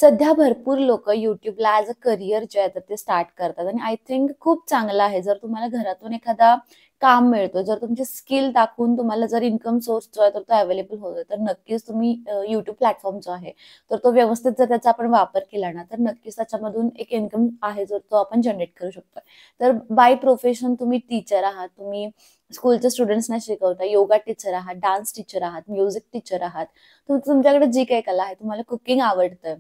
सध्या भरपूर लोकं YouTubeला ॲज अ करियर जे आहे तर ते स्टार्ट करतात आणि आय थिंक खूप चांगलं आहे. जर तुम्हाला घरातून एखादा काम मिळतो, जर तुमची स्किल दाखवून तुम्हाला जर इन्कम सोर्स जो आहे तर तो अवेलेबल होतो, तर नक्कीच तुम्ही YouTube प्लॅटफॉर्म जो आहे, तर तो व्यवस्थित जर त्याचा आपण वापर केला ना, तर नक्कीच त्याच्यामधून एक इन्कम आहे जो तो आपण जनरेट करू शकतो. तर बाय प्रोफेशन तुम्ही टीचर आहात, तुम्ही स्कूलच्या स्टुडंट्सना शिकवता, योगा टीचर आहात, डान्स टीचर आहात, म्युझिक टीचर आहात. तुमच्याकडे जी काही कला आहे, तुम्हाला कुकिंग आवडतं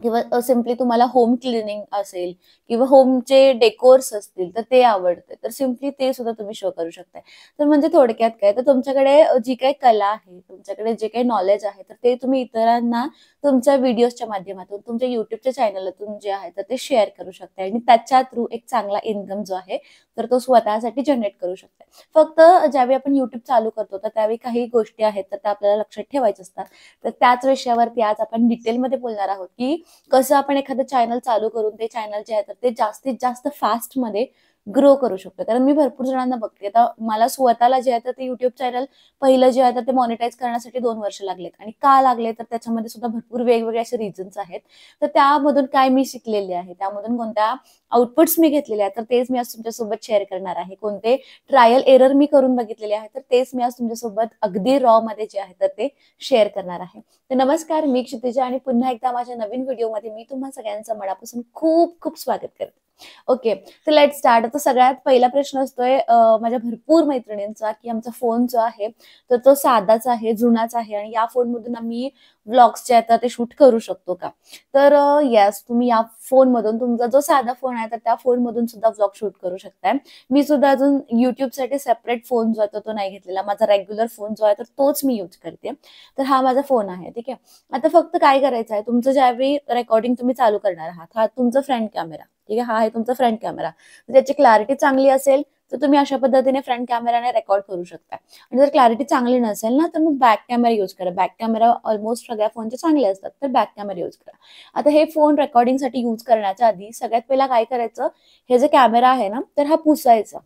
किंवा सिम्पली तुम्हाला होम क्लिनिंग असेल किंवा होमचे डेकोर्स असतील, तर ते आवडते. तर सिम्पली ते सुद्धा तुम्ही शो करू शकताय. तर म्हणजे थोडक्यात काय, तर तुमच्याकडे जी काही कला आहे, तुमच्याकडे जे काही नॉलेज आहे, तर ते तुम्ही इतरांना तुमच्या व्हिडिओजच्या माध्यमातून, तुमच्या YouTubeच्या चॅनलातून जे आहे, तर ते शेअर करू शकताय आणि त्याच्या थ्रू एक चांगला इन्कम जो आहे, तर तो स्वतःसाठी जनरेट करू शकताय. फक्त ज्यावेळी आपण YouTube चालू करतो, तर त्यावेळी काही गोष्टी आहेत, तर त्या आपल्याला लक्षात ठेवायच्या असतात. तर त्याच विषयावरती आज आपण डिटेलमध्ये बोलणार आहोत, की कसं आपण एखादं चॅनल चालू करून ते चॅनल जे आहे तर ते जास्तीत जास्त फास्टमध्ये ग्रो करू शकतो. कारण मी भरपूर जणांना बघते. आता मला स्वतःला जे आहे तर ते YouTube चॅनल पहिलं जे आहे तर ते मॉनिटाईज करण्यासाठी 2 वर्ष लागलेत आणि का लागले तर त्याच्यामध्ये सुद्धा भरपूर वेगवेगळे असे रिझन्स आहेत. तर त्यामधून काय मी शिकलेले आहे, त्यामधून कोणत्या आउटपुट्स मी घेतलेले आहेत, तर तेच मी आज तुमच्यासोबत शेअर करणार आहे. कोणते ट्रायल एरर मी करून बघितलेले आहेत, तर तेच मी आज तुमच्यासोबत अगदी रॉमध्ये जे आहे तर ते शेअर करणार आहे. तर नमस्कार, मी क्षितिजा आणि पुन्हा एकदा माझ्या नवीन व्हिडिओमध्ये मी तुम्हा सगळ्यांचं मनापासून खूप खूप स्वागत करते. ओके, तर लेट्स स्टार्ट. आता सगळ्यात पहिला प्रश्न असतोय माझ्या भरपूर मैत्रिणींचा, की आमचा फोन जो आहे, तर तो साधाच आहे, जुनाच आहे आणि या फोनमधून आम्ही व्लॉग्स जे आहेत ते शूट करू शकतो का? तर येस, तुम्ही या फोनमधून तुमचा जो साधा फोन आहे, तर त्या फोनमधून सुद्धा व्लॉग शूट करू शकताय. मी सुद्धा अजून YouTubeसाठी सेपरेट फोन जो आहे तो नाही घेतलेला. माझा रेग्युलर फोन जो आहे, तर तोच मी यूज करते. तर हा माझा फोन आहे, ठीक आहे. आता फक्त काय करायचं आहे, तुमचं ज्यावेळी रेकॉर्डिंग तुम्ही चालू करणार आहात, हा तुमचा फ्रंट कॅमेरा, ठीक आहे. हा आहे तुमचा फ्रंट कॅमेरा. त्याची क्लॅरिटी चांगली असेल, तर तुम्ही अशा पद्धतीने फ्रंट कॅमेराने रेकॉर्ड करू शकता. आणि जर क्लॅरिटी चांगली नसेल ना, तर मग बॅक कॅमेरा यूज करा. बॅक कॅमेरा ऑलमोस्ट सगळ्या फोनचे चांगले असतात, तर बॅक कॅमेरा यूज करा. आता हे फोन रेकॉर्डिंगसाठी यूज करण्याच्या आधी सगळ्यात पहिला काय करायचं, हे जे कॅमेरा आहे ना, तर हा पुसायचा.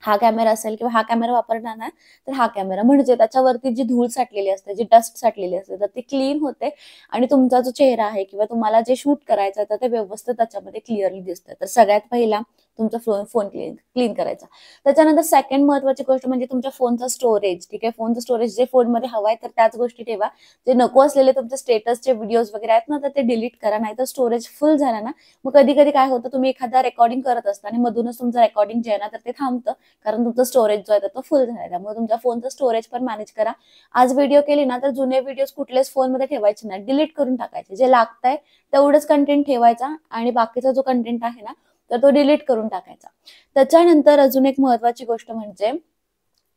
हा कॅमेरा असेल किंवा हा कॅमेरा वापरणार ना, तर हा कॅमेरा म्हणजे त्याच्यावरती जी धूळ साठलेली असते, जी डस्ट साठलेली असते, तर ती क्लीन होते आणि तुमचा जो चेहरा आहे किंवा तुम्हाला जे शूट करायचं आहे, तर ते व्यवस्थित त्याच्यामध्ये क्लिअरली दिसतं. तर सगळ्यात पहिला तुमचा फोन क्लीन क्लीन करायचा. त्याच्यानंतर सेकंड महत्त्वाची गोष्ट म्हणजे तुमच्या फोनचा स्टोरेज, ठीक आहे. फोनचं स्टोरेज जे फोनमध्ये हवं आहे, तर त्याच गोष्टी ठेवा. जे नको असलेले तुमचे स्टेटसचे व्हिडिओज वगैरे आहेत ना, तर ते डिलीट करा. नाहीतर स्टोरेज फुल झालं ना, मग कधी-कधी काय होतं, तुम्ही एखादा रेकॉर्डिंग करत असता आणि मधूनच तुमचं रेकॉर्डिंग जे आहे ना, तर ते थांबतं. कारण तुमचं स्टोरेज जो आहे तो फुल झालाय. त्यामुळे तुमच्या फोनचं स्टोरेज पण मॅनेज करा. आज व्हिडिओ केली ना, तर जुने व्हिडिओज कुठलेच फोनमध्ये ठेवायचे नाही. डिलीट करून टाकायचे. जे लागतंय तेवढंच कंटेंट ठेवायचा आणि बाकीचा जो कंटेंट आहे ना, तर तो डिलीट करून टाकायचा. त्याच्यानंतर अजून एक महत्त्वाची गोष्ट म्हणजे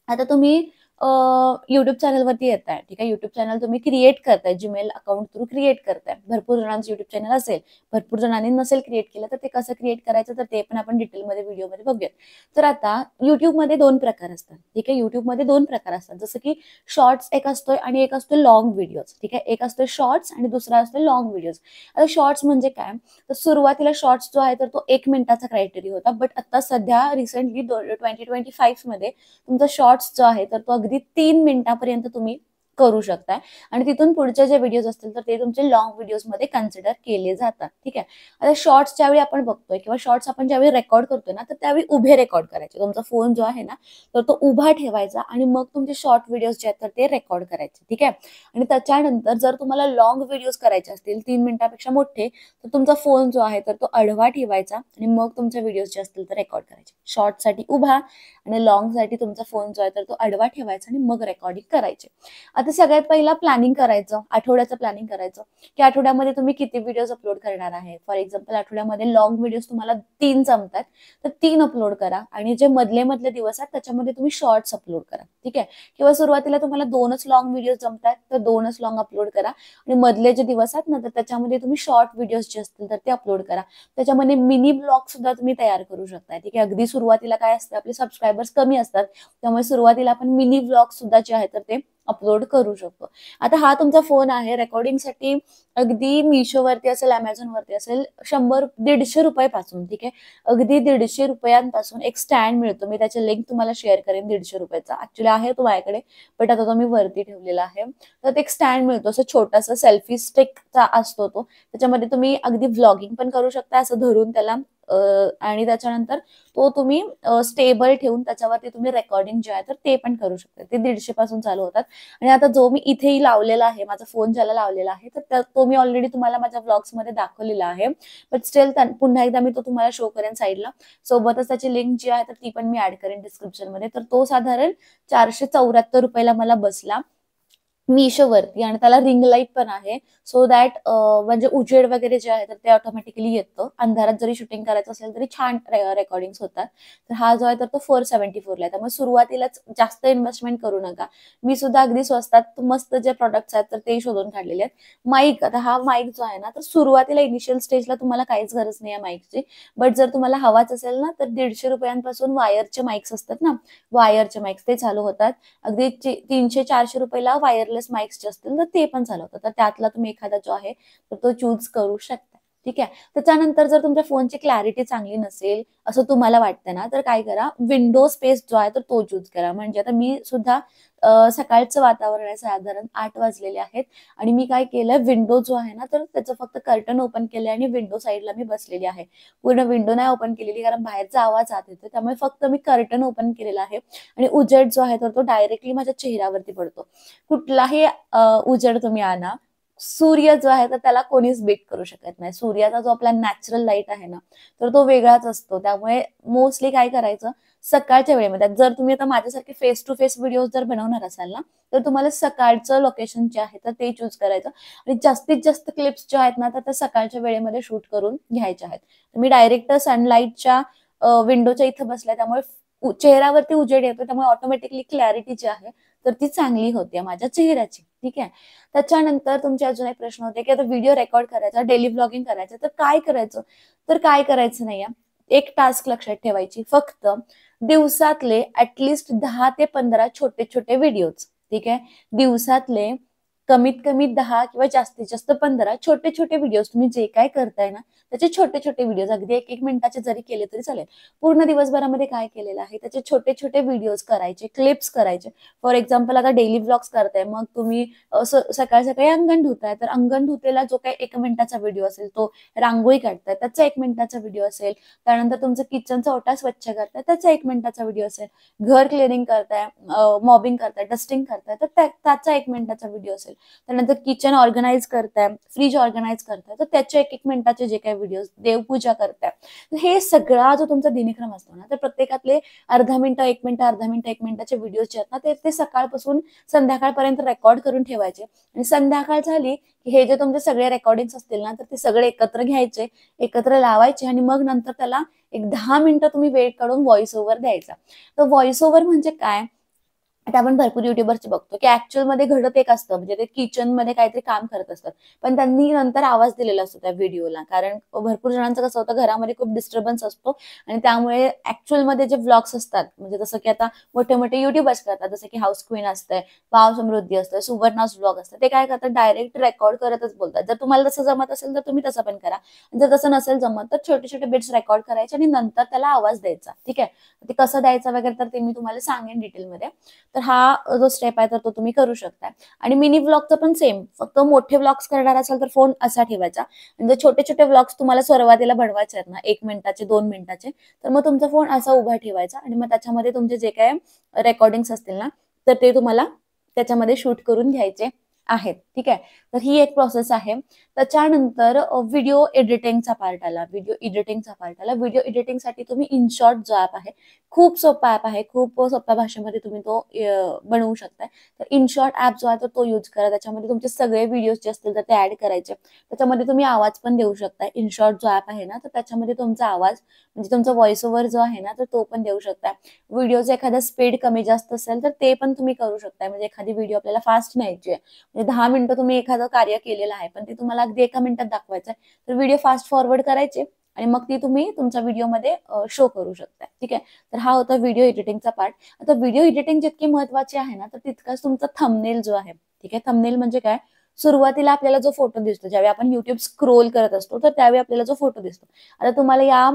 आता तुम्ही YouTube चॅनलवरती येताय, ठीक आहे. YouTube चॅनल तुम्ही क्रिएट करताय, Gmail अकाउंट थ्रू क्रिएट करताय. भरपूर जणांचं YouTube चॅनल असेल, भरपूर जणांनी नसेल क्रिएट केलं, तर ते कसं क्रिएट करायचं, तर ते पण आपण डिटेलमध्ये व्हिडिओमध्ये बघूयात. तर आता YouTubeमध्ये 2 प्रकार असतात, ठीक आहे. YouTubeमध्ये 2 प्रकार असतात. जसं की शॉर्ट्स एक असतोय आणि एक असतो लाँग व्हिडिओज, ठीक आहे. एक असतो शॉर्ट्स आणि दुसरा असतो लाँग व्हिडिओज. आता शॉर्ट्स म्हणजे काय? तर सुरुवातीला शॉर्ट्स जो आहे, तर तो 1 मिनिटाचा क्रायटेरिया होता. बट आता सध्या रिसेंटली 2025 मध्ये तुमचा शॉर्ट्स जो आहे, तर तो अगदी 3 मिनिटापर्यंत तुम्ही करू शकताय आणि तिथून पुढचे जे व्हिडिओज असतील, तर ते तुमचे लाँग व्हिडिओजमध्ये कन्सिडर केले जातात, ठीक आहे. आता शॉर्ट्स ज्यावेळी आपण बघतोय किंवा शॉर्ट्स आपण ज्यावेळी रेकॉर्ड करतोय ना, तर त्यावेळी उभे रेकॉर्ड करायचे. तुमचा फोन जो आहे ना, तर तो उभा ठेवायचा आणि मग तुमचे शॉर्ट व्हिडिओज जे आहेत, तर ते रेकॉर्ड करायचे, ठीक आहे. आणि त्याच्यानंतर जर तुम्हाला लाँग व्हिडिओज करायचे असतील, 3 मिनिटापेक्षा मोठे, तर तुमचा फोन जो आहे, तर तो आडवा ठेवायचा आणि मग तुमचे व्हिडिओज जे असतील, तर रेकॉर्ड करायचे. शॉर्टसाठी उभा आणि लाँगसाठी तुमचा फोन जो आहे, तर तो आडवा ठेवायचा आणि मग रेकॉर्डिंग करायचे. आता सगळ्यात पहिला प्लॅनिंग करायचं, आठवड्याचं प्लॅनिंग करायचं, की आठवड्यामध्ये तुम्ही किती व्हिडिओज अपलोड करणार आहे. फॉर एक्झाम्पल आठवड्यामध्ये लाँग व्हिडिओज तुम्हाला 3 जमतात, तर 3 अपलोड करा आणि जे मधले दिवस आहेत त्याच्यामध्ये तुम्ही शॉर्ट्स अपलोड करा, ठीक आहे. किंवा सुरुवातीला तुम्हाला 2च लाँग व्हिडिओज जमतात, तर 2च लाँग अपलोड करा आणि मधले जे दिवस आहेत ना, तर त्याच्यामध्ये तुम्ही शॉर्ट व्हिडिओज जे असतील, तर ते अपलोड करा. त्याच्यामध्ये मिनी ब्लॉग सुद्धा तुम्ही तयार करू शकता, ठीक आहे. अगदी सुरुवातीला काय असतं, आपले सबस्क्रायबर्स कमी असतात, त्यामुळे सुरुवातीला आपण मिनी व्लॉग सुद्धा जे आहे तर ते अपलोड करू शकतो. आता हा तुमचा फोन आहे रेकॉर्डिंगसाठी अगदी मिशोवरती असेल, Amazonवरती असेल 100-150 रुपयापासून, ठीक आहे. अगदी 150 रुपयांपासून एक स्टँड मिळतो. मी त्याची लिंक तुम्हाला शेअर करेन 150 रुपयाचा. ऍक्च्युली आहे तो माझ्याकडे, बट आता तो मी वरती ठेवलेला आहे. तर ते एक स्टँड मिळतो, असं छोटासा सेल्फी स्टिकचा असतो तो. त्याच्यामध्ये तुम्ही अगदी व्लॉगिंग पण करू शकता असं धरून त्याला, आणि त्याच्यानंतर तो तुम्ही स्टेबल ठेवून त्याच्यावरती तुम्ही रेकॉर्डिंग जे आहे तर ते पण करू शकता. ते 150 पासून चालू होतात. आणि आता जो मी इथेही लावलेला आहे, माझा फोन ज्याला लावलेला आहे, तर तो मी ऑलरेडी तुम्हाला माझ्या व्लॉग्समध्ये दाखवलेला आहे. बट स्टील पुन्हा एकदा मी तो तुम्हाला शो करेन साईडला. सोबतच त्याची लिंक जी आहे तर ती पण मी ऍड करेन डिस्क्रिप्शनमध्ये. तर तो साधारण 474 रुपयाला मला बसला मिशोवरती, आणि त्याला रिंग लाईट पण आहे. सो दॅट म्हणजे उजेड वगैरे जे आहे तर ते ऑटोमॅटिकली येतं. अंधारात जरी शूटिंग करायचं असेल तरी छान रेकॉर्डिंग होतात. तर हा जो आहे तर तो 474 आहे. त्यामुळे सुरुवातीलाच जास्त इन्व्हेस्टमेंट करू नका. मी सुद्धा अगदी स्वस्तात मस्त जे प्रॉडक्ट्स आहेत तर ते शोधून काढलेले आहेत. माईक, आता हा माईक जो आहे ना तर सुरुवातीला इनिशियल स्टेजला तुम्हाला काहीच गरज नाही आहे माईकची. बट जर तुम्हाला हवाच असेल ना तर 150 रुपयांपासून वायरचे माईक्स असतात ना, वायरचे माईक्स ते चालू होतात. अगदी 300-400 रुपयाला वायरलेस माईक्स जे असतील तर ते पण चालवतात. तर त्यातला तुम्ही एखादा जो आहे तर तो चूज करू शकता. ठीक आहे. त्याच्यानंतर जर तुमच्या फोनची क्लॅरिटी चांगली नसेल असं तुम्हाला वाटतं ना तर काय करा, विंडो स्पेस जो आहे तर तो चूज करा. म्हणजे आता मी सुद्धा सकाळचं वातावरण आहे, साधारण 8 वाजलेले आहेत, आणि मी काय केलं, विंडो जो आहे ना तर त्याचं फक्त कर्टन ओपन केलंय आणि विंडो साईडला मी बसलेली आहे. पूर्ण विंडो नाही ओपन केलेली कारण बाहेरचा आवाज आत येतो. त्यामुळे फक्त मी कर्टन ओपन केलेला आहे आणि उजेड जो आहे तर तो डायरेक्टली माझ्या चेहऱ्यावरती पडतो. कुठलाही उजेड तुम्ही आणा, सूर्य जो आहे तर त्याला कोणीच बीट करू शकत नाही. सूर्याचा जो आपला नॅचरल लाईट आहे ना तर तो वेगळाच असतो. त्यामुळे मोस्टली काय करायचं, सकाळच्या वेळेमध्ये जर तुम्ही आता माझ्यासारखे फेस टू फेस व्हिडिओ जर बनवणार असाल ना तर तुम्हाला सकाळचं लोकेशन जे आहे तर ते चूज करायचं, आणि जास्तीत जास्त क्लिप्स जे आहेत ना तर त्या सकाळच्या वेळेमध्ये शूट करून घ्यायच्या आहेत. मी डायरेक्ट सनलाईटच्या विंडोच्या इथं बसल्या, त्यामुळे चेहऱ्यावरती उजेड येतो, त्यामुळे ऑटोमॅटिकली क्लॅरिटी जी आहे तर ती चांगली होते माझ्या चेहऱ्याची. ठीक आहे. त्याच्यानंतर तुमचे अजून एक प्रश्न होते की आता व्हिडिओ रेकॉर्ड करायचा, डेली ब्लॉगिंग करायचं तर काय करायचं. तर काय करायचं नाहीये, एक टास्क लक्षात ठेवायची, फक्त दिवसातले ऍटलिस्ट 10 ते 15 छोटे छोटे व्हिडिओज. ठीक आहे. दिवसातले कमीत कमी 10 किंवा जास्तीत जास्त 15 छोटे छोटे व्हिडिओज, तुम्ही जे काय करताय ना त्याचे छोटे छोटे व्हिडिओज, अगदी 1-1 मिनिटाचे जरी केले तरी चालेल. पूर्ण दिवसभरामध्ये काय केलेलं आहे त्याचे छोटे छोटे व्हिडिओज करायचे, क्लिप्स करायचे. फॉर एक्झाम्पल आता डेली व्लॉग्स करताय, मग तुम्ही सकाळी सकाळी अंगण धुताय तर अंगण धुतेला जो काही 1 मिनिटाचा व्हिडिओ असेल, तो रांगोळी काढताय त्याचा 1 मिनिटाचा व्हिडिओ असेल, त्यानंतर तुमचं किचनचा ओटा स्वच्छ करताय त्याचा 1 मिनिटाचा व्हिडिओ असेल, घर क्लिनिंग करताय, मॉबिंग करताय, डस्टिंग करताय तर त्याचा 1 मिनिटाचा व्हिडिओ असेल, त्यानंतर किचन ऑर्गनाइज करताय, फ्रीज ऑर्गनाइज करताय तर त्याचे 1-1 मिनिटाचे जे काही व्हिडिओ, देवपूजा करताय, हे सगळा जो तुमचा दिनक्रम असतो ना तर प्रत्येकातले अर्धा मिनिटं 1 मिनिटं, अर्धा मिनिटं 1 मिनिटाचे व्हिडिओ जे आहेत ना ते सकाळपासून संध्याकाळपर्यंत रेकॉर्ड करून ठेवायचे. आणि संध्याकाळ झाली की हे जे तुमचे सगळे रेकॉर्डिंग्स असतील ना तर ते सगळे एकत्र घ्यायचे, एकत्र लावायचे, आणि मग नंतर त्याला एक 10 मिनिटं तुम्ही वेळ काढून व्हॉइस ओव्हर द्यायचा. तर व्हॉइस ओव्हर म्हणजे काय, आता आपण भरपूर युट्यूबरचे बघतो की ऍक्च्युअल मध्ये घडत एक असतं, म्हणजे ते किचन मध्ये काहीतरी काम करत असतात, पण त्यांनी नंतर आवाज दिलेला असतो त्या व्हिडिओला. कारण भरपूर जणांचं कसं होतं, घरामध्ये खूप डिस्टर्बन्स असतो आणि त्यामुळे ऍक्च्युअल मध्ये जे व्लॉग्स असतात, म्हणजे जसं की आता मोठे मोठे युट्यूबर्स करतात, जसं की हाऊस क्वीन असते, भाव समृद्धी असते, सुवर्णास व्लॉग असते, ते काय करतात, डायरेक्ट रेकॉर्ड करतच बोलतात. जर तुम्हाला तसं जमत असेल तर तुम्ही तसं पण करा. जर तसं नसेल जमत तर छोटे छोटे बिट्स रेकॉर्ड करायचे आणि नंतर त्याला आवाज द्यायचा. ठीक आहे. ते कसं द्यायचं वगैरे तर ते मी तुम्हाला सांगेन डिटेलमध्ये. तर हा जो स्टेप आहे तर तो तुम्ही करू शकता. आणि मिनी व्लॉगचं पण सेम, फक्त मोठे व्लॉग्स करणार असाल तर फोन असा ठेवायचा, म्हणजे छोटे छोटे व्लॉग्स तुम्हाला सुरुवातीला बनवायचे आहेत ना 1 मिनिटाचे, 2 मिनिटाचे, तर मग तुमचा फोन असा उभा ठेवायचा आणि मग त्याच्यामध्ये तुमचे जे काय रेकॉर्डिंग्स असतील ना तर ते तुम्हाला त्याच्यामध्ये शूट करून घ्यायचे आहेत. ठीक आहे. तर ही एक प्रोसेस आहे. त्याच्यानंतर व्हिडिओ एडिटिंगचा पार्ट आला. व्हिडिओ एडिटिंगसाठी तुम्ही इनशॉट जो ऍप आहे, खूप सोपा ऍप आहे, खूप सोप्या भाषेमध्ये तुम्ही तो बनवू शकताय. तर इनशॉट ऍप जो आहे तो यूज करा. त्याच्यामध्ये तुमचे सगळे व्हिडिओज जे असतील तर ते ऍड करायचे. त्याच्यामध्ये तुम्ही आवाज पण देऊ शकताय. इनशॉट जो ऍप आहे ना तर त्याच्यामध्ये तुमचा आवाज, म्हणजे तुमचा व्हॉइस ओव्हर जो आहे ना तर तो पण देऊ शकताय. व्हिडिओचा एखादा स्पीड कमी जास्त असेल तर ते पण तुम्ही करू शकताय. म्हणजे एखादी व्हिडिओ आपल्याला फास्ट न्यायची आहे, म्हणजे 10 मिनिटं तुम्ही एखादं कार्य केलेलं आहे पण ते तुम्हाला अगदी 1 मिनिटात दाखवायचं आहे, तर व्हिडिओ फास्ट फॉरवर्ड करायचे आणि मग ती तुम्ही तुमच्या व्हिडिओमध्ये शो करू शकता. ठीक आहे. तर हा होता व्हिडिओ एडिटिंगचा पार्ट. आता व्हिडिओ एडिटिंग जितकी महत्वाची आहे ना, तर तितकाच तुमचा थंबनेल जो आहे, ठीक आहे. थंबनेल म्हणजे काय? सुरुवातीला आपल्याला जो फोटो दिसतो, ज्यावेळी आपण YouTube स्क्रोल करत असतो, तर त्यावेळी आपल्याला जो फोटो दिसतो. आता तुम्हाला या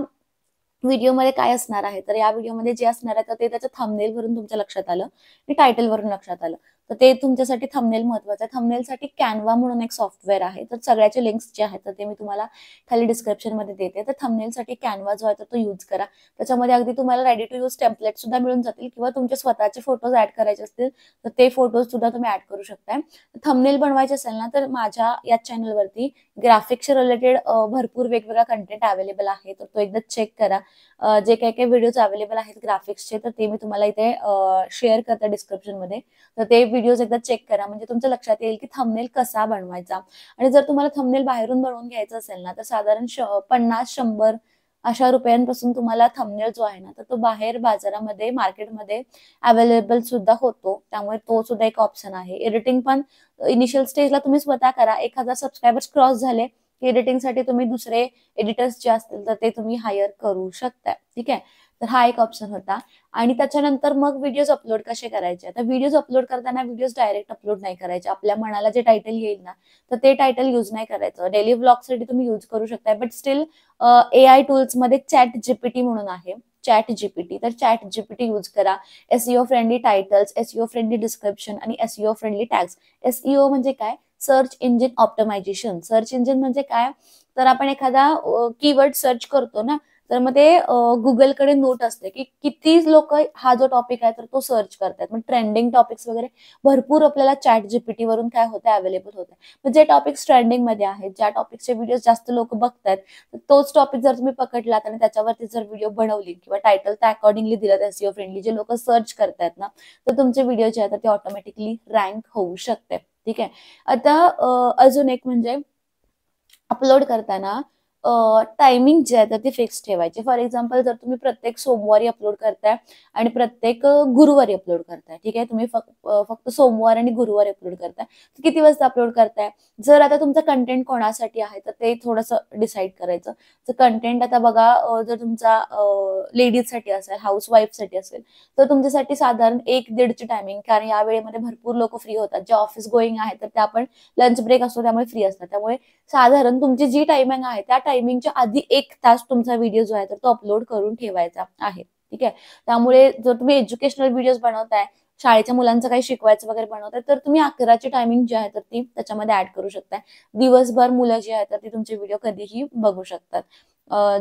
व्हिडिओमध्ये काय असणार आहे, तर या व्हिडिओमध्ये जे असणार आहे तर ते त्याच्या थंबनेल वरून तुमच्या लक्षात आलं आणि टायटल वरून लक्षात आलं. तर ते तुमच्यासाठी थंबनेल महत्वाचं आहे. थंबनेलसाठी कॅनवा म्हणून एक सॉफ्टवेअर आहे. तर सगळ्याचे लिंक्स जे आहेत तर ते मी तुम्हाला खाली डिस्क्रिप्शनमध्ये देते. तर थंबनेलसाठी कॅनवा जो आहे तर तो यूज करा. त्याच्यामध्ये अगदी तुम्हाला रेडी टू यूज टेम्पलेट सुद्धा मिळून जातील किंवा तुमचे स्वतःचे फोटोज ऍड करायचे असतील तर ते फोटोज सुद्धा तुम्ही ऍड करू शकताय. थंबनेल बनवायचे असेल ना, तर माझ्या या चॅनलवरती ग्राफिक्सचे रिलेटेड भरपूर वेगवेगळा कंटेंट अवेलेबल आहे. तर तो एकदा चेक करा. जे काही काही व्हिडिओज अवेलेबल आहेत ग्राफिक्सचे तर ते मी तुम्हाला इथे शेअर करते डिस्क्रिप्शनमध्ये. तर ते व्हिडिओज एकदा चेक करा, म्हणजे तुमच्या लक्षात येईल की थंबनेल कसा बनवायचा. आणि जर तुम्हाला थंबनेल बाहेरून बनवून घ्यायचं असेल ना, तर साधारण 50-100 अशा रुपयांपासून तुम्हाला थंबनेल जो आहे ना, तर तो बाहेर बाजारामध्ये मार्केटमध्ये अवेलेबल सुद्धा होतो. त्यामुळे तो सुद्धा एक ऑप्शन आहे. एडिटिंग पण इनिशियल स्टेजला तुम्ही स्वतः करा. 1000 सबस्क्रायबर्स क्रॉस झाले की एडिटिंगसाठी तुम्ही दुसरे एडिटर्स जे असतील तर ते तुम्ही हायर करू शकता. ठीक आहे. तर हा एक ऑप्शन होता. आणि त्याच्यानंतर मग व्हिडिओज अपलोड कसे करायचे. आता व्हिडिओज अपलोड करताना व्हिडिओज डायरेक्ट अपलोड नाही करायचे. आपल्या मनाला जे टायटल येईल ना, तर ते टायटल यूज नाही करायचं. डेली व्लॉगसाठी तुम्ही यूज करू शकता. बट स्टील AI टूल्समध्ये चॅट जीपीटी म्हणून आहे. चॅट जीपीटी, तर चॅट जीपीटी यूज करा. SEO friendly titles, SEO friendly description आणि SEO फ्रेंडली टॅग्स. SEO म्हणजे काय? Search engine optimisation. Search engine म्हणजे काय? तर आपण एखादा कीवर्ड सर्च करतो ना, तर मग ते गुगलकडे नोट असते की किती लोक हा जो टॉपिक आहे तर तो सर्च करतात. मग ट्रेंडिंग टॉपिक्स वगैरे भरपूर आपल्याला चॅट जीपीटी वरून काय होतं अवेलेबल होतं. मग जे टॉपिक्स ट्रेंडिंग मध्ये आहेत, ज्या टॉपिकचे व्हिडिओ जास्त लोक बघतात, तोच टॉपिक जर तुम्ही पकडलात आणि त्याच्यावरती जर व्हिडिओ बनवली किंवा टायटल त्या अकॉर्डिंगली दिलं SEO फ्रेंडली, जे लोक सर्च करतात ना, तर तुमचे व्हिडिओ जे आहेत ते ऑटोमॅटिकली रँक होऊ शकते. ठीक आहे. आता अजून एक म्हणजे अपलोड करताना टायमिंग जे आहे तर ते फिक्स ठेवायचे. फॉर एक्झाम्पल जर तुम्ही प्रत्येक सोमवारी अपलोड करताय आणि प्रत्येक गुरुवारी अपलोड करताय, ठीक आहे. तुम्ही फक्त सोमवार आणि गुरुवारी अपलोड करताय, तर किती वाजता अपलोड करताय? जर आता तुमचं कंटेंट कोणासाठी आहे तर ते थोडंसं डिसाईड करायचं. जर कंटेंट आता बघा जर तुमचा लेडीजसाठी असेल, हाऊसवाईफसाठी असेल, तर तुमच्यासाठी साधारण 1-1.5ची टायमिंग, कारण या वेळेमध्ये भरपूर लोक फ्री होतात. जे ऑफिस गोईंग आहेत तर ते आपण लंच ब्रेक असतो त्यामुळे फ्री असतात. त्यामुळे साधारण तुमची जी टायमिंग आहे त्या टायमिंगच्या आधी 1 तास तुमचा व्हिडिओ जो आहे तर तो अपलोड करून ठेवायचा आहे. ठीक आहे. त्यामुळे जर तुम्ही एज्युकेशनल व्हिडिओज बनवताय, शाळेच्या मुलांचं काही शिकवायचं वगैरे बनवताय, तर तुम्ही 11ची टायमिंग जी आहे तर ती त्याच्यामध्ये ऍड करू शकताय. दिवसभर मुलं जी आहेत तर ती तुमचे व्हिडिओ कधीही बघू शकतात.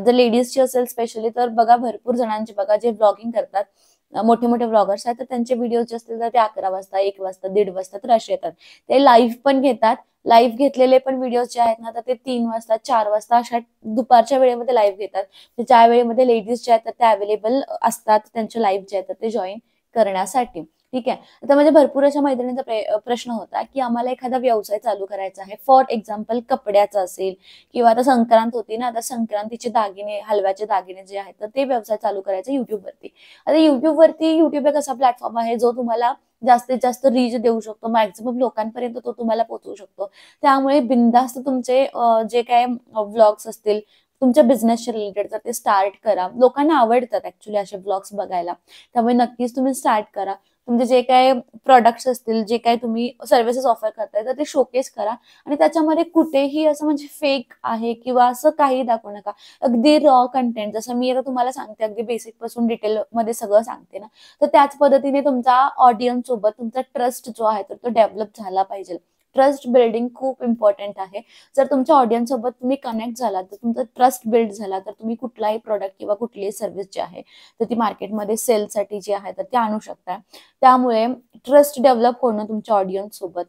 जर लेडीजची असेल स्पेशली, तर बघा भरपूर जणांची बघा जे ब्लॉगिंग करतात, मोठे मोठे ब्लॉगर्स आहेत, तर त्यांचे व्हिडिओ जे असतील तर ते 11 वाजता, 1 वाजता, 1:30 वाजता तर असे येतात. ते लाईव्ह पण घेतात. लाईव्ह घेतलेले पण व्हिडिओज जे आहेत ना, तर ते 3 वाजता, 4 वाजता अशा दुपारच्या वेळेमध्ये लाईव्ह घेतात. ज्या वेळेमध्ये लेडीज जे आहेत तर त्या अवेलेबल असतात त्यांचे लाईव्ह जे आहेत तर ते जॉईन करण्यासाठी. ठीक आहे. आता म्हणजे भरपूर अशा मैत्रिणींचा प्रश्न होता की आम्हाला एखादा व्यवसाय चालू करायचा आहे. फॉर एक्झाम्पल कपड्याचा असेल किंवा आता संक्रांत होती ना, आता संक्रांतीचे दागिने, हलव्याचे दागिने जे आहेत तर ते व्यवसाय चालू करायचे युट्यूबवरती. आता युट्यूब एक असा प्लॅटफॉर्म आहे जो तुम्हाला जास्तीत जास्त रीच देऊ शकतो. मॅक्झिमम लोकांपर्यंत तो तुम्हाला पोहोचवू शकतो. त्यामुळे बिनधास्त तुमचे जे काही व्लॉग्स असतील तुमच्या बिझनेसचे रिलेटेड, तर ते स्टार्ट करा. लोकांना आवडतात ऍक्च्युली असे व्लॉग्स बघायला. त्यामुळे नक्कीच तुम्ही स्टार्ट करा. तुमचे जे काही प्रॉडक्ट्स असतील, जे काही तुम्ही सर्व्हिसेस ऑफर करताय, तर ते शोकेस करा. आणि त्याच्यामध्ये कुठेही असं म्हणजे फेक आहे किंवा असं काही दाखवू नका. अगदी रॉ कंटेंट, जसं मी आता तुम्हाला सांगते, अगदी बेसिक पासून डिटेल मध्ये सगळं सांगते ना, तर त्याच पद्धतीने तुमचा ऑडियन्स सोबत तुमचा ट्रस्ट जो आहे तर तो डेव्हलप झाला पाहिजे. ट्रस्ट बिल्डिंग खूप इम्पॉर्टंट आहे. जर तुमच्या ऑडियन्स सोबत तुम्ही कनेक्ट झाला, तर तुमचा ट्रस्ट बिल्ड झाला, तर तुम्ही कुठलाही प्रोडक्ट किंवा कुठलीही सर्व्हिस जी आहे तर ती मार्केटमध्ये सेलसाठी जी आहे तर ती आणू शकता. त्यामुळे ट्रस्ट डेव्हलप होणं तुमच्या ऑडियन्स सोबत,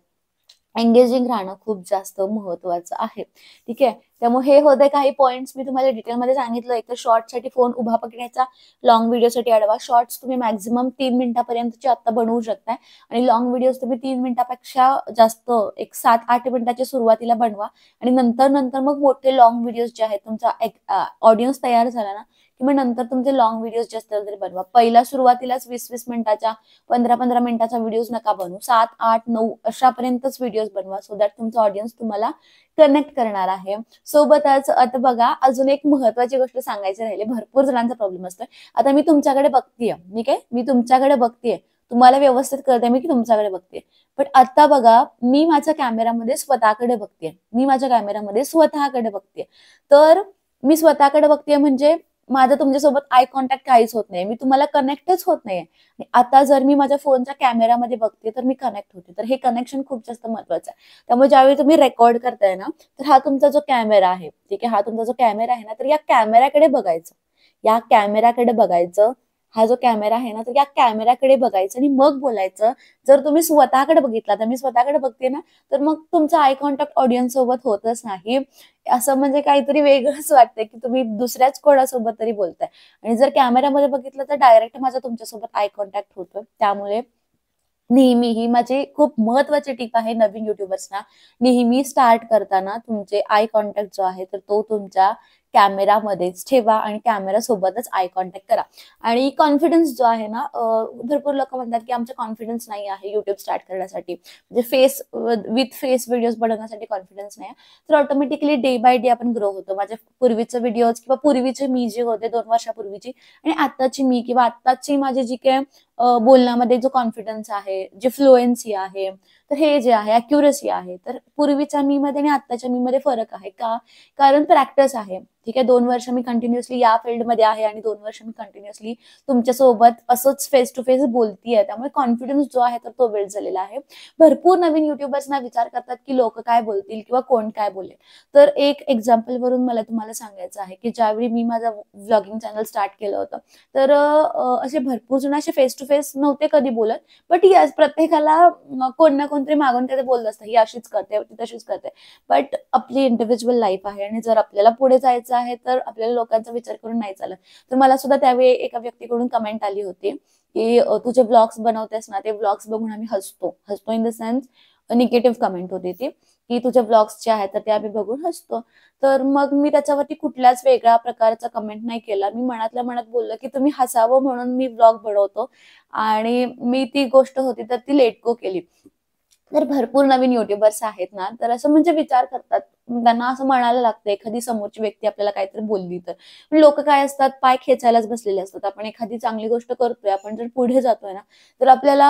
एंगेजिंग राहणं खूप जास्त महत्वाचं आहे. ठीक आहे. त्यामुळे हे होते काही पॉईंट्स मी तुम्हाला डिटेलमध्ये सांगितलं. एक तर शॉर्टसाठी फोन उभा पकडायचा, लॉंग व्हिडिओसाठी आडवा. शॉर्ट्स तुम्ही मॅक्झिमम 3 मिनिटापर्यंतचे आता बनवू शकताय आणि लॉंग व्हिडिओज तुम्ही 3 मिनिटापेक्षा जास्त एक 7-8 मिनिटाच्या सुरुवातीला बनवा आणि नंतर नंतर मग मोठे लॉंग व्हिडिओज जे आहेत, तुमचा एक ऑडियन्स तयार झाला ना की मग नंतर तुमचे लॉंग व्हिडिओज जे असतील तरी बनवा. पहिला सुरुवातीलाच 20-20 मिनिटाच्या, 15-15 मिनिटाचा व्हिडिओज नका बनवू. 7-8-9 अशापर्यंतच व्हिडिओज बनवा, सो दॅट तुमचा ऑडियन्स तुम्हाला कनेक्ट करणार आहे. सोबतच आता बघा अजून एक महत्त्वाची गोष्ट सांगायची राहिली. भरपूर जणांचा प्रॉब्लेम असतोय. आता मी तुमच्याकडे बघतीये, ठीक आहे. मी तुमच्याकडे बघतीये. तुम्हाला व्यवस्थित कळतंय मी की तुमच्याकडे बघतीये. पण आता बघा मी माझ्या कॅमेरामध्ये स्वतःकडे बघतीये. मी माझ्या कॅमेरामध्ये स्वतःकडे बघतीये. तर मी स्वतःकडे बघतीये म्हणजे माझं तुमच्यासोबत आय कॉन्टॅक्ट काहीच होत नाहीये. मी तुम्हाला कनेक्टच होत नाहीये. आणि आता जर मी माझ्या फोनच्या कॅमेरामध्ये बघते तर मी कनेक्ट होते. तर हे कनेक्शन खूप जास्त महत्वाचं आहे. त्यामुळे ज्यावेळी तुम्ही रेकॉर्ड करताय ना, तर हा तुमचा जो कॅमेरा आहे, ठीक आहे, हा तुमचा जो कॅमेरा आहे ना, तर या कॅमेऱ्याकडे बघायचं. या कॅमेऱ्याकडे बघायचं. हा जो कॅमेरा आहे ना, तर या कॅमेऱ्याकडे बघायचं आणि मग बोलायचं. जर तुम्ही स्वतःकडे बघितला, तर मी स्वतःकडे बघते ना, तर मग तुमचा आय कॉन्टॅक्ट ऑडियन्स सोबत होतच नाही. असं म्हणजे काहीतरी वेगळंच वाटतंय, की तुम्ही दुसऱ्याच कोणासोबत तरी बोलताय. आणि जर कॅमेऱ्यामध्ये बघितलं तर डायरेक्ट माझा तुमच्यासोबत आय कॉन्टॅक्ट होतोय. त्यामुळे नेहमी ही माझी खूप महत्वाची टिप आहे नवीन युट्यूबर्सना. नेहमी स्टार्ट करताना तुमचे आय कॉन्टॅक्ट जो आहे तर तो तुमच्या कॅमेरामध्येच ठेवा आणि कॅमेरा सोबतच आय कॉन्टॅक्ट करा. आणि कॉन्फिडन्स जो आहे ना, भरपूर लोक म्हणतात की आमचा कॉन्फिडन्स नाही आहे युट्यूब स्टार्ट करण्यासाठी, म्हणजे फेस विथ फेस व्हिडिओज बनवण्यासाठी कॉन्फिडन्स नाही आहे. तर ऑटोमॅटिकली डे बाय डे आपण ग्रो होतो. माझ्या पूर्वीचे व्हिडिओज किंवा पूर्वीचे मी जे होते 2 वर्षापूर्वीची आणि आत्ताची मी किंवा आत्ताची माझी जी काही बोलण्यामध्ये जो कॉन्फिडन्स आहे, जी फ्लुएन्सी आहे, तर हे जे आहे अॅक्युरसी आहे, तर पूर्वीच्या मी मध्ये आणि आत्ताच्या मी मध्ये फरक आहे का? कारण प्रॅक्टिस आहे. ठीक आहे, 2 वर्ष मी कंटिन्युअसली या फील्डमध्ये आहे आणि 2 वर्ष मी कंटिन्युअसली तुमच्यासोबत असंच फेस टू फेस बोलतीये. त्यामुळे कॉन्फिडन्स जो आहे तर तो बिल्ड झालेला आहे. भरपूर नवीन युट्यूबर्सना विचार करतात की लोक काय बोलतील किंवा कोण काय बोलेल. तर एक एक्झाम्पल वरून मला तुम्हाला सांगायचं आहे की ज्यावेळी मी माझा व्लॉगिंग चॅनल स्टार्ट केलं होतं, तर असे भरपूर जण असे फेस टू फेस नव्हते कधी बोलत. बट यस, प्रत्येकाला कोण ना कोणतरी मागून काहीतरी बोलत असतं, ही अशीच करते, ती तशीच करते. बट आपली इंडिव्हिज्युअल लाईफ आहे आणि जर आपल्याला पुढे जायचं आहे तर आपल्याला लोकांचा विचार करून नाही चालत. तर मला सुद्धा त्यावेळी एका व्यक्तीकडून कमेंट आली होती की तुझे व्लॉग्स बनवतेस ना, ते व्लॉग्स बघून आम्ही हसतो. हसतो in the sense negative comment होती ती, की तुझे व्लॉग्स जे आहेत तर ते आम्ही बघून हसतो. तर मग मी त्याच्यावरती कुठल्याच वेगळ्या प्रकारचा कमेंट नाही केला. मी मनातल्या मनात बोललं, की तुम्ही हसावं म्हणून मी व्लॉग बनवतो आणि मी ती गोष्ट होती तर ती लेट गो केली. तर भरपूर नवीन युट्यूबर्स आहेत ना, तर असं म्हणजे विचार करतात. त्यांना असं म्हणायला लागतं एखादी समोरची व्यक्ती आपल्याला काहीतरी बोलली तर. पण लोकं काय असतात, पाय खेचायलाच बसलेले असतात. आपण एखादी चांगली गोष्ट करतोय, आपण जर पुढे जातोय ना, तर आपल्याला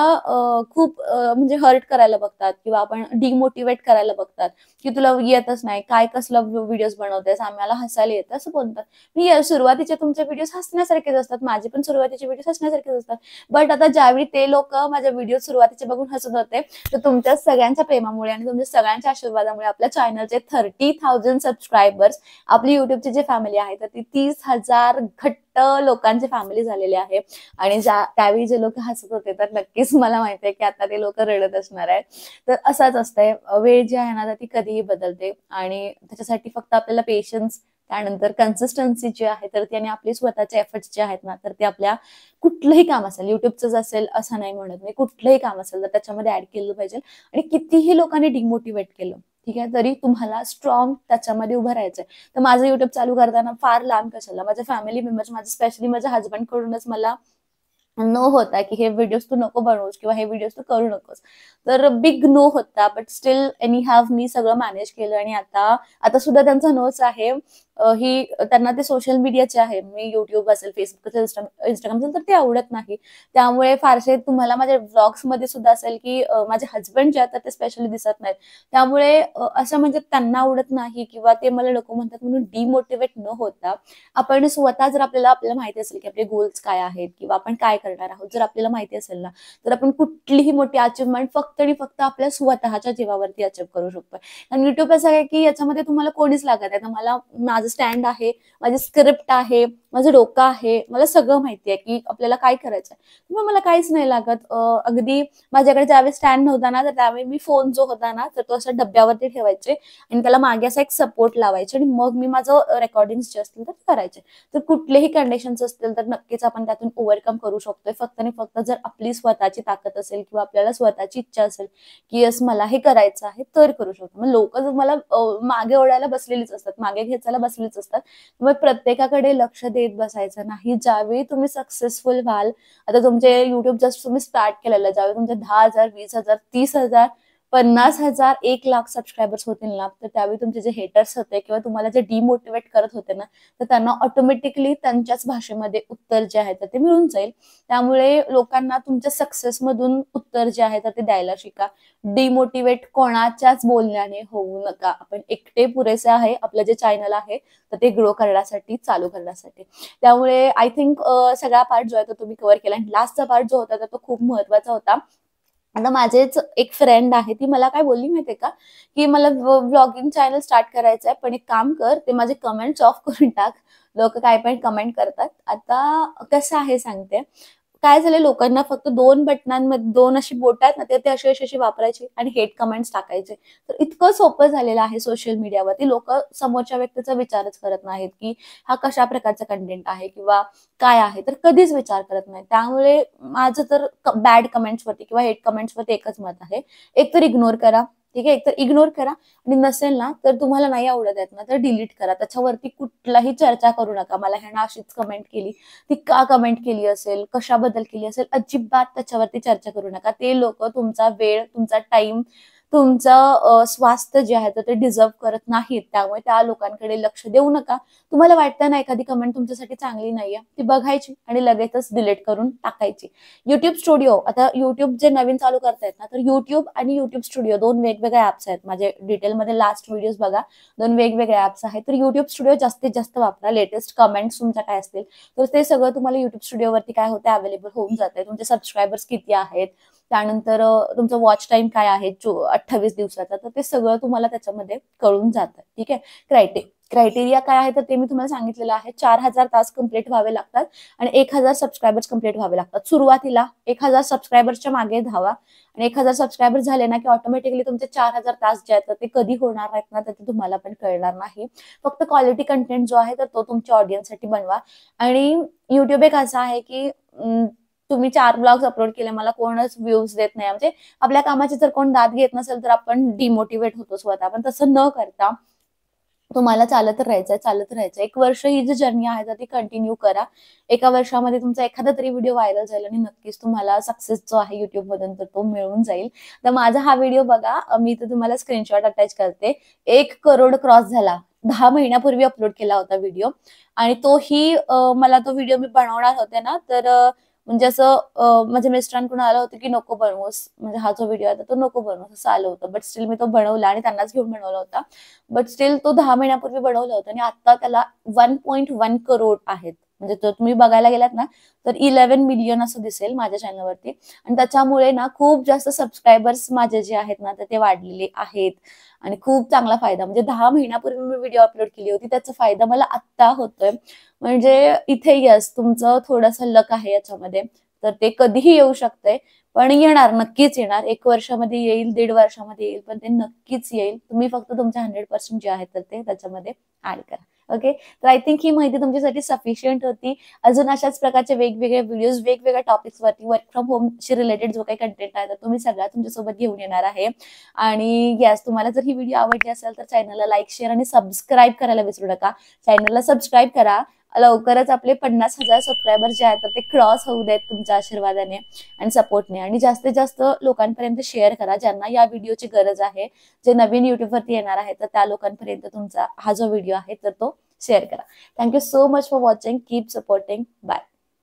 खूप म्हणजे हर्ट करायला बघतात किंवा आपण डिमोटिव्हेट करायला बघतात, की तुला येतच नाही, काय कसलं व्हिडिओज बनवतेस, आम्हाला हसायला येतं, असं बोलतात. मी सुरुवातीचे तुमचे व्हिडिओज हसण्यासारखेच असतात. माझे पण सुरुवातीचे व्हिडिओज हसण्यासारखेच असतात. बट आता ज्यावेळी ते लोकं माझे व्हिडिओ सुरुवातीचे बघून हसत होते, तर तुमच्या सगळ्यांच्या प्रेमामुळे आणि तुमच्या सगळ्यांच्या आशीर्वादामुळे आपल्या चॅनलचे 30,000 सबस्क्रायबर्स, आपली युट्यूबची जी फॅमिली आहे तर ती 30,000 घट्ट लोकांची फॅमिली झालेली आहे. आणि त्यावेळी जे लोक हसत होते तर नक्कीच मला माहिती आहे की आता ते लोक रडत असणार आहेत. तर असंच असतंय, वेळ जी आहे ना तर ती कधीही बदलते आणि त्याच्यासाठी फक्त आपल्याला पेशन्स, त्यानंतर कन्सिस्टन्सी जी आहे तर ती आणि आपले स्वतःचे एफर्ट्स जे आहेत ना तर ते आपल्या कुठलंही काम असेल, युट्यूबचंच असेल असं नाही म्हणत मी, कुठलंही काम असेल तर त्याच्यामध्ये ऍड केलं पाहिजे. आणि कितीही लोकांनी डिमोटिवेट केलं, ठीक आहे, तरी तुम्हाला स्ट्रॉंग त्याच्यामध्ये उभं राहायचंय. तर माझं युट्यूब चालू करताना फार लांब कशाला, माझ्या फॅमिली मेंबर्स, माझ्या स्पेशली माझ्या हजबंड कडूनच मला नो होता की हे व्हिडिओज तू नको बनवूस किंवा हे व्हिडिओज तू करू नकोस. तर बिग नो होता, बट स्टील एनी हॅव मी सगळं मॅनेज केलं आणि आता आता सुद्धा त्यांचा नोच आहे. ही त्यांना ते सोशल मीडियाचे आहे, मी युट्यूब असेल, फेसबुक असेल, इंस्टाग्राम असेल तर ते आवडत नाही. त्यामुळे फारसे तुम्हाला माझ्या व्लॉग्समध्ये सुद्धा असेल की माझे हजबंड जे आहेत ते स्पेशली दिसत नाहीत. त्यामुळे असं म्हणजे त्यांना आवडत नाही किंवा ते मला नको म्हणतात म्हणून डिमोटिवेट न होता, आपण स्वतः जर आपल्याला माहिती असेल की आपले गोल्स काय आहेत किंवा आपण काय करणार आहोत, जर आपल्याला माहिती असेल ना, तर आपण कुठलीही मोठी अचिव्हमेंट फक्त आणि फक्त आपल्या स्वतःच्या जीवावरती अचीव्ह करू शकतो. आणि युट्यूब असं आहे की याच्यामध्ये तुम्हाला कोणीच लागत आहे. तर मला माझं स्टँड आहे, माझी स्क्रिप्ट आहे, माझं डोकं आहे, मला सगळं माहिती आहे की आपल्याला काय करायचंय. त्यामुळे मला काहीच नाही लागत. अगदी माझ्याकडे ज्यावेळी स्टँड नव्हता ना, तर त्यावेळी मी फोन जो होता ना, तर तो असं डब्यावरती ठेवायचे आणि त्याला मागे असा एक सपोर्ट लावायचे आणि मग मी माझं रेकॉर्डिंग्स जे असतील तर ते करायचे. तर कुठलेही कंडिशन्स असतील तर नक्कीच आपण त्यातून ओव्हरकम करू शकतोय. फक्त आणि फक्त जर आपली स्वतःची ताकद असेल किंवा आपल्याला स्वतःची इच्छा असेल की येस मला हे करायचं आहे तर करू शकतो. मग लोक मला मागे ओढायला बसलेलीच असतात, मागे खेचायला बसलेलीच असतात. मग प्रत्येकाकडे लक्ष देत बसायचं नाही. ज्यावेळी तुम्ही सक्सेसफुल व्हाल, आता तुमचे युट्यूब जस्ट तुम्ही स्टार्ट केलेलं, ज्यावेळी तुमचे 10,000, 20,000, 30,000 50,000 1,00,000 सबस्क्रायबर्स होतील ना, तर त्यावेळी तुमचे जे हेटर्स होते किंवा तुम्हाला जे डिमोटिवेट करत होते ना, तर त्यांना ऑटोमॅटिकली त्यांच्याच भाषेमध्ये उत्तर जे आहे तर ते मिळून जाईल. त्यामुळे लोकांना तुमच्या सक्सेसमधून उत्तर जे आहे तर ते द्यायला शिका. डिमोटिवेट कोणाच्याच बोलण्याने होऊ नका. आपण एकटे पुरेसे आहे. आपलं जे चॅनल आहे तर ते ग्रो करण्यासाठी, चालू करण्यासाठी. त्यामुळे आय थिंक सगळा पार्ट जो आहे तो तुम्ही कव्हर केला. आणि लास्टचा पार्ट जो होता तर तो खूप महत्त्वाचा होता. आता माझेच एक फ्रेंड आहे, ती मला काय बोलली माहितीये का, की मला व्लॉगिंग चॅनल स्टार्ट करायचं आहे, पण एक काम कर, ते माझे कमेंट्स ऑफ करून टाक. लोक काय पण कमेंट करतात. आता कसं आहे सांगते, काय झालं, लोकांना फक्त 2 बटनांमध्ये 2 अशी बोटं आहेत ना, ते अशी-अशी वापरायची आणि हेट कमेंट्स टाकायचे. तर इतकं सोपं झालेलं आहे सोशल मीडियावरती. लोकं समोरच्या व्यक्तीचा विचारच करत नाहीत, की हा कशा प्रकारचा कंटेंट आहे किंवा काय आहे, तर कधीच विचार करत नाहीत. त्यामुळे माझं तर बॅड कमेंट्सवरती किंवा हेट कमेंट्सवरती एकच मत आहे. एकतर इग्नोर करा. ठीक आहे? एकतर इग्नोर करा आणि नसेल ना, तर तुम्हाला नाही आवडत आहेत ना, तर डिलीट करा. त्याच्यावरती कुठलाही चर्चा करू नका. मला ह्यानं अशीच कमेंट केली, ती का कमेंट केली असेल, कशाबद्दल केली असेल, अजिबात त्याच्यावरती चर्चा करू नका. ते लोकं तुमचा वेळ, तुमचा टाईम, तुमचं स्वास्थ्य जे आहे तर ते डिझर्व्ह करत नाहीत. त्यामुळे त्या लोकांकडे लक्ष देऊ नका. तुम्हाला वाटतं ना एखादी कमेंट तुमच्यासाठी चांगली नाहीये, ती बघायची आणि लगेचच डिलीट करून टाकायची. YouTube स्टुडिओ, आता YouTube जे नवीन चालू करतायत ना, तर YouTube आणि YouTube स्टुडिओ 2 वेगवेगळे ॲप्स आहेत. माझे डिटेलमध्ये लास्ट व्हिडिओज बघा. 2 वेगवेगळे ॲप्स आहेत. तर YouTube स्टुडिओ जास्तीत जास्त वापरा. लेटेस्ट कमेंट्स तुमच्या काय असतील, तर ते सगळं तुम्हाला YouTube स्टुडिओवरती काय होतं अवेलेबल होऊन जातंय. तुमचे सबस्क्रायबर्स किती आहेत, त्यानंतर तुमचं वॉच टाईम काय आहे 28 दिवसाचा, तर ते सगळं तुम्हाला त्याच्यामध्ये कळून जातं. ठीक आहे. क्रायटेरिया काय आहे तर ते मी तुम्हाला सांगितलेलं आहे. 4,000 तास कंप्लीट व्हावे लागतात आणि 1,000 सबस्क्रायबर्स कंप्लीट व्हावे लागतात. सुरुवातीला 1,000 सबस्क्रायबर्सच्या मागे धावा आणि 1,000 सबस्क्रायबर्स झाले ना, की ऑटोमॅटिकली तुमचे 4,000 तास जे आहेत ते कधी होणार आहेत ना, तर ते तुम्हाला पण कळणार नाही. फक्त क्वालिटी कंटेंट जो आहे तर तो तुमच्या ऑडियन्ससाठी बनवा. आणि YouTube एक असं आहे, की तुम्ही 4 ब्लॉग्स अपलोड केले, मला कोणच व्ह्यूज देत नाही. म्हणजे आपल्या कामाची जर कोण दाद घेत नसेल, तर आपण डिमोटिव्हेट होतो स्वतः. पण तसं न करता तुम्हाला चालत राहायचंय, चालत राहायचंय. 1 वर्ष ही जी जर्नी आहे, तर ती कंटिन्यू करा. एका वर्षामध्ये तुमचा एखादा तरी व्हिडिओ व्हायरल जाईल आणि नक्कीच तुम्हाला सक्सेस जो आहे YouTubeमधून तर तो मिळून जाईल. तर माझा हा व्हिडिओ बघा. मी इथे तुम्हाला स्क्रीनशॉट अटॅच करते. 1 करोड क्रॉस झाला. 10 महिन्यापूर्वी अपलोड केला होता व्हिडिओ आणि तोही मला तो व्हिडिओ मी बनवणार होते ना, तर म्हणजे असं माझ्या मिस्टरांकडून आलं होतं, की "नको बनवूस, म्हणजे हा जो व्हिडिओ आहे तो नको बनवूस," असं आलं होतं. बट स्टिल मी तो बनवला आणि त्यांनाच घेऊन बनवला होता. बट स्टिल तो 10 महिन्यापूर्वी बनवलं होतं आणि आता त्याला 1.1 करोड आहेत. म्हणजे जर तुम्ही बघायला गेलात ना, तर 11 मिलियन असं दिसेल माझ्या चॅनलवरती आणि त्याच्यामुळे ना खूप जास्त सबस्क्रायबर्स माझे जे आहेत ना, तर ते वाढलेले आहेत आणि खूप चांगला फायदा, म्हणजे 10 महिन्यापूर्वी मी व्हिडिओ अपलोड केली होती, त्याचा फायदा मला आत्ता होतोय. म्हणजे इथे येस, तुमचं थोडंसं लक आहे याच्यामध्ये. तर ते कधीही येऊ शकतंय. पण येणार, नक्कीच येणार. 1 वर्षामध्ये येईल, 1.5 वर्षामध्ये येईल, पण ते नक्कीच येईल. तुम्ही फक्त तुमचे 100% जे आहे तर ते त्याच्यामध्ये ॲड करा. ओके. तर आय थिंक ही माहिती तुमच्यासाठी सफिशियंट होती. अजून अशाच प्रकारचे वेगवेगळे व्हिडिओज, वेगवेगळ्या टॉपिक्सवरती वर्क फ्रॉम होमशी रिलेटेड जो काही कंटेंट आहे, तर तो मी सगळा तुमच्यासोबत घेऊन येणार आहे. आणि येस, तुम्हाला जर ही व्हिडिओ आवडली असेल, तर चॅनलला लाईक, शेअर आणि सबस्क्राईब करायला विसरू नका. चॅनलला सबस्क्राईब करा. लवकरच आपले 50,000 सबस्क्रायबर जे आहेत, तर ते क्रॉस होऊ देत तुमच्या आशीर्वादाने आणि सपोर्टने. आणि जास्तीत जास्त लोकांपर्यंत शेअर करा, ज्यांना या व्हिडिओची गरज आहे. जे नवीन YouTubeवरती येणार आहे, तर त्या लोकांपर्यंत तुमचा हा जो व्हिडिओ आहे, तर तो शेअर करा. Thank you so much for watching. Keep supporting. Bye.